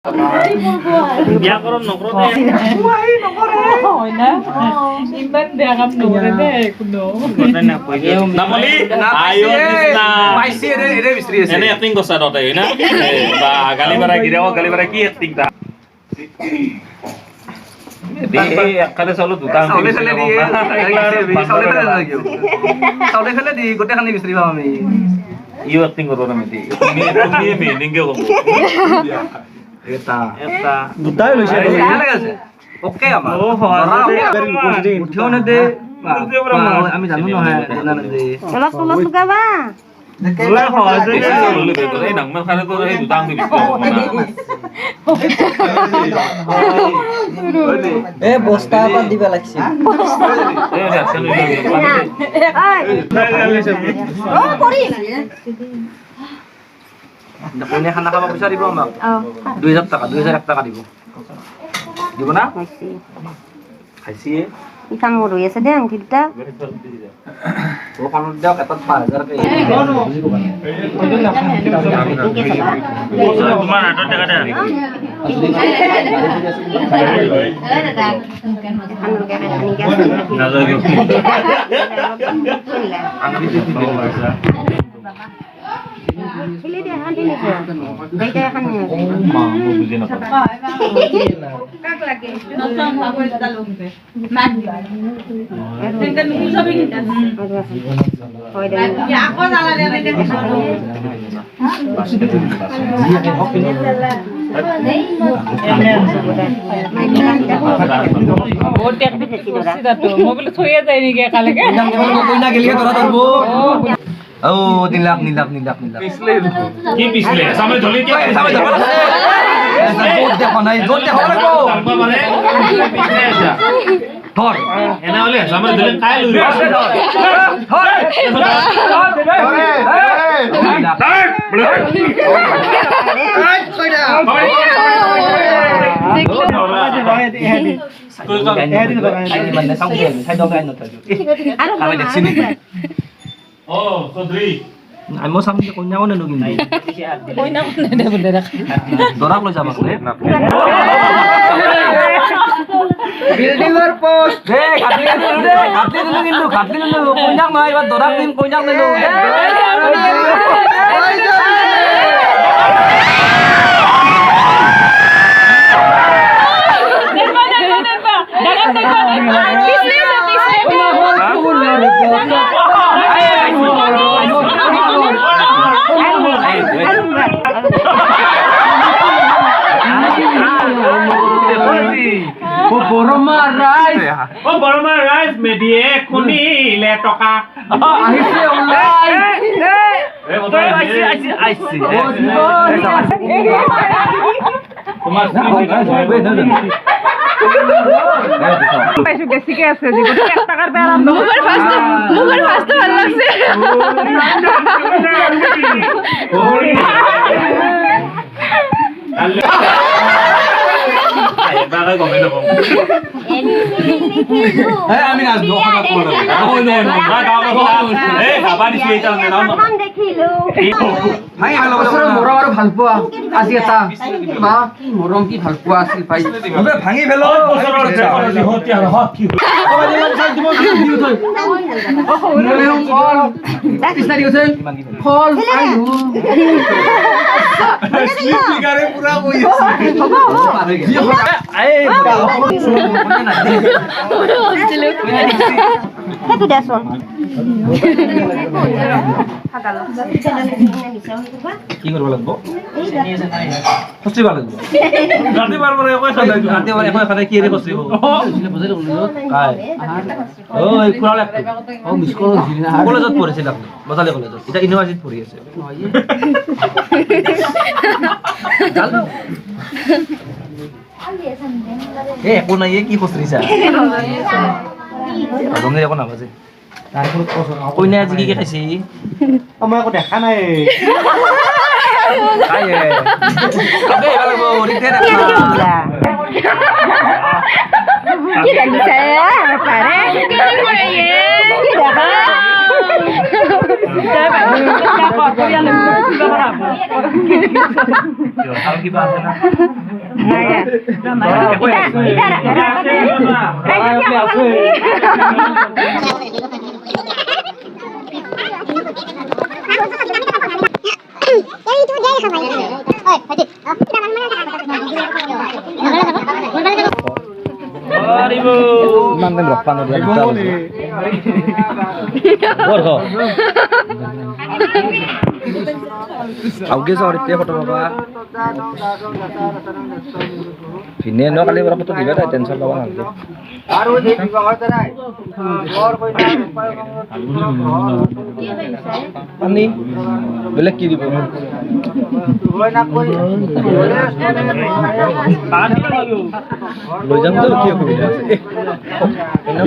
ব্যাকৰণ নকৰো দে মই নকৰে হয় না ইমান বেয়া কাম নকৰে দে কোনো কথা না কৈ নামলি আয়ো কৃষ্ণা পাইছি ৰে বিস্ত্ৰী আছে এনে এক্টিং কৰছা ততে না বা গালি বাৰা কি এক্টিং তা এই একালে চলো দুটা চলে ফেলে দি চলে ফেলে দি গোটেখানি বিস্ত্ৰী পাম আমি ইও এক্টিং কৰব না মেটি তুমি মেনিং কে কৰব এটা দুটাই লৈছে ভালে আছে ওকে আমাৰ উঠিও না দে আমি জানো নহয় জানা না দে অলপ অলপ লগাবা দেখে সহজ এই ডাঙৰ খালে তো এই দুটাং দি এ বস্তা এটা দিবা লাগছে এ রেকশন ও কৰি কোনে খানা খাব পইচা দিব আমাক 2000 টাকা 2001 টাকা দিব দিব না খাইছি ইখান মোৰ হৈ আছে দে আংটি দুটা ও খান দাও কত 5000 কে বুজি কোবা তোমার 8 টাকা দে না যাও Pilih dia handi ni tu. Baik dia kan ni. Mama buzi nak. Kak lagi. Nonton aku dalam tu. Mandi. Tengkan mungkin sabi kita. Oh dah. Ya aku salah dia tengkan kita. Oh tek bhi sida tu. Mobil thoya jai ni ke kale ke. Koi na ke liye tora tarbo. Oh, nilak. Pisle. Ki pisle? Samay dholi ki? Samay dholi. Jod dekho na, jod dekho na ko. Talpa mane pisle acha. Thor. Ena hole samay dholi kai luri. Thor. Oh, Sodri. Ay mo sabi ko niya ko nanugin. Kunya ko na benda. Dorak lo sama ko. Builder post. Katli dulu. Kunya mai ba dorak din kunya dulu. Boroma rice medie kuni le toka. Ahise online. I see. पैसे कैसे कैसे देखो तो क्या कर पा रहा हूँ मुगर फास्ट अलग से बागा कमेंट करो है আমি আজ দোকান করব না না এই বাবা দিছে এটা না নাম দেখিলো ভাই হলো মোরা আর ভাল পোৱা আজি এটা বা কি মৰম কি ভাল পোৱা আছিল ভাই ওবে ভাঙি ফেলো হতি আর হক কি কৃষ্ণারি আছে ফল আইলো স্লিপিগারে পুরা বই আছে এই Itu dah son. কি করব লাগবো কষ্ট ভালো লাগবো রাতে বারবার একই খাই রাতে বারবার একই খাই কি রে কষ্ট বুঝলে বললো কাই ওই কুড়া লাগতো ও মিস করো দিলি না কলেজত পড়েছিল আপনি বসালে কলেজত এটা ইউনিভার্সিটি পড়ি আছে জানো এ কোন এই কি কষ্টরিছা রঙে এখন আবাজে তারপর কইনা আজি কি খাইছি আমার কো দেখা নাই খাইয়ে আবে ভালো ওরিতে রাখা কি রাখি saya pare কি করে কি দেখা আৰু কিবা আছে না Mantan berapa nih dia? Berapa? Auge sorry dia foto bapak. Ini no kali berapa tuh juga ada tension lawan auge. Baru di bawah terai. Ani, belak kiri bawah. Lo jam tuh kia kuda. Enak